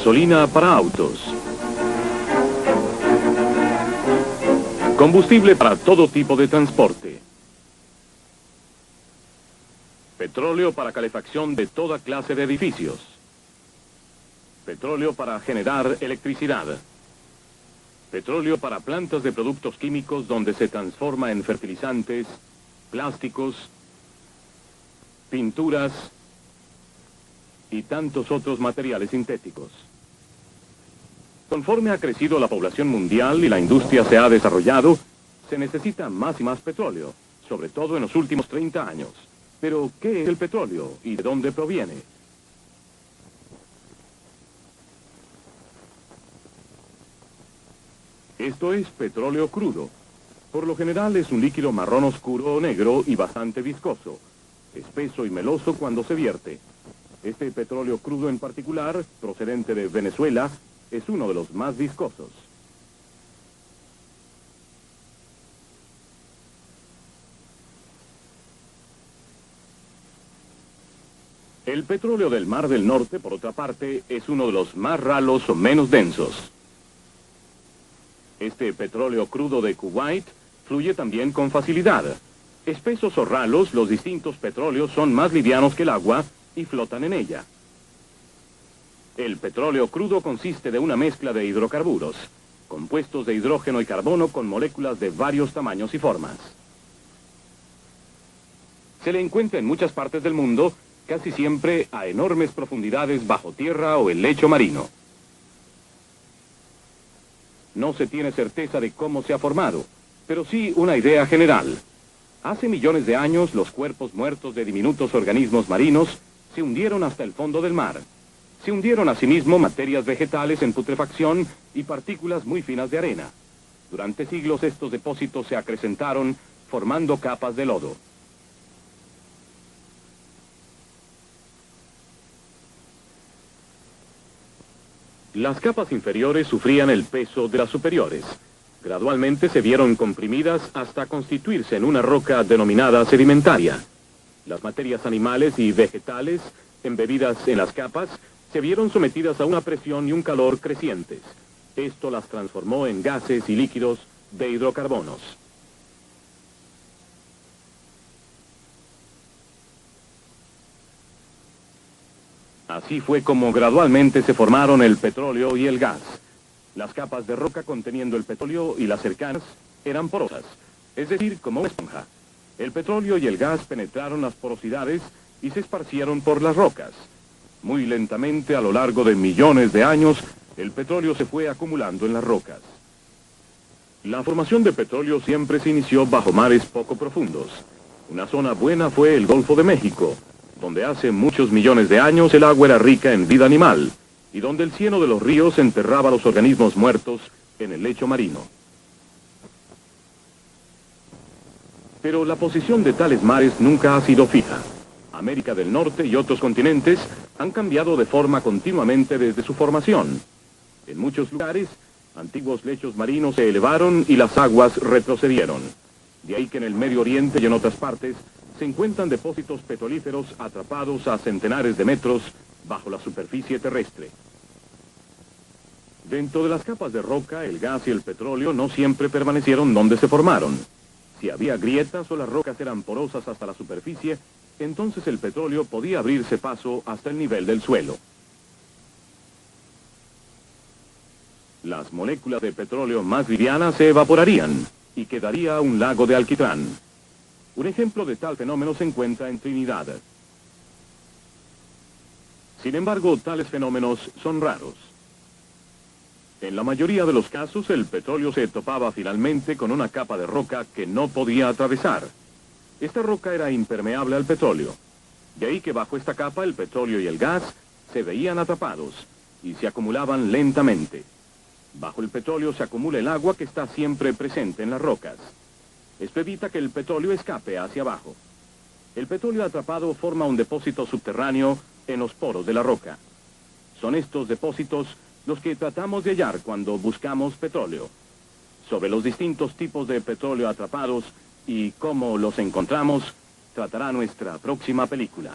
gasolina para autos. Combustible para todo tipo de transporte. Petróleo para calefacción de toda clase de edificios. Petróleo para generar electricidad. Petróleo para plantas de productos químicos donde se transforma en fertilizantes, plásticos, pinturas y tantos otros materiales sintéticos. Conforme ha crecido la población mundial y la industria se ha desarrollado, se necesita más y más petróleo, sobre todo en los últimos 30 años. Pero, ¿qué es el petróleo y de dónde proviene? Esto es petróleo crudo. Por lo general es un líquido marrón oscuro o negro y bastante viscoso, espeso y meloso cuando se vierte. Este petróleo crudo en particular, procedente de Venezuela, es uno de los más viscosos. El petróleo del Mar del Norte, por otra parte, es uno de los más ralos o menos densos. Este petróleo crudo de Kuwait fluye también con facilidad. Espesos o ralos, los distintos petróleos son más livianos que el agua y flotan en ella. El petróleo crudo consiste de una mezcla de hidrocarburos, compuestos de hidrógeno y carbono con moléculas de varios tamaños y formas. Se le encuentra en muchas partes del mundo, casi siempre a enormes profundidades bajo tierra o el lecho marino. No se tiene certeza de cómo se ha formado, pero sí una idea general. Hace millones de años, los cuerpos muertos de diminutos organismos marinos se hundieron hasta el fondo del mar. Se hundieron asimismo materias vegetales en putrefacción y partículas muy finas de arena. Durante siglos estos depósitos se acrecentaron, formando capas de lodo. Las capas inferiores sufrían el peso de las superiores. Gradualmente se vieron comprimidas hasta constituirse en una roca denominada sedimentaria. Las materias animales y vegetales, embebidas en las capas, se vieron sometidas a una presión y un calor crecientes. Esto las transformó en gases y líquidos de hidrocarbonos. Así fue como gradualmente se formaron el petróleo y el gas. Las capas de roca conteniendo el petróleo y las cercanas eran porosas, es decir, como una esponja. El petróleo y el gas penetraron las porosidades y se esparcieron por las rocas. Muy lentamente, a lo largo de millones de años, el petróleo se fue acumulando en las rocas. La formación de petróleo siempre se inició bajo mares poco profundos. Una zona buena fue el Golfo de México, donde hace muchos millones de años el agua era rica en vida animal, y donde el cieno de los ríos enterraba los organismos muertos en el lecho marino. Pero la posición de tales mares nunca ha sido fija. América del Norte y otros continentes han cambiado de forma continuamente desde su formación. En muchos lugares, antiguos lechos marinos se elevaron y las aguas retrocedieron. De ahí que en el Medio Oriente y en otras partes se encuentran depósitos petrolíferos atrapados a centenares de metros bajo la superficie terrestre. Dentro de las capas de roca, el gas y el petróleo no siempre permanecieron donde se formaron. Si había grietas o las rocas eran porosas hasta la superficie, entonces el petróleo podía abrirse paso hasta el nivel del suelo. Las moléculas de petróleo más livianas se evaporarían y quedaría un lago de alquitrán. Un ejemplo de tal fenómeno se encuentra en Trinidad. Sin embargo, tales fenómenos son raros. En la mayoría de los casos, el petróleo se topaba finalmente con una capa de roca que no podía atravesar. Esta roca era impermeable al petróleo. De ahí que bajo esta capa el petróleo y el gas se veían atrapados y se acumulaban lentamente. Bajo el petróleo se acumula el agua que está siempre presente en las rocas. Esto evita que el petróleo escape hacia abajo. El petróleo atrapado forma un depósito subterráneo en los poros de la roca. Son estos depósitos los que tratamos de hallar cuando buscamos petróleo. Sobre los distintos tipos de petróleo atrapados y cómo los encontramos, tratará nuestra próxima película.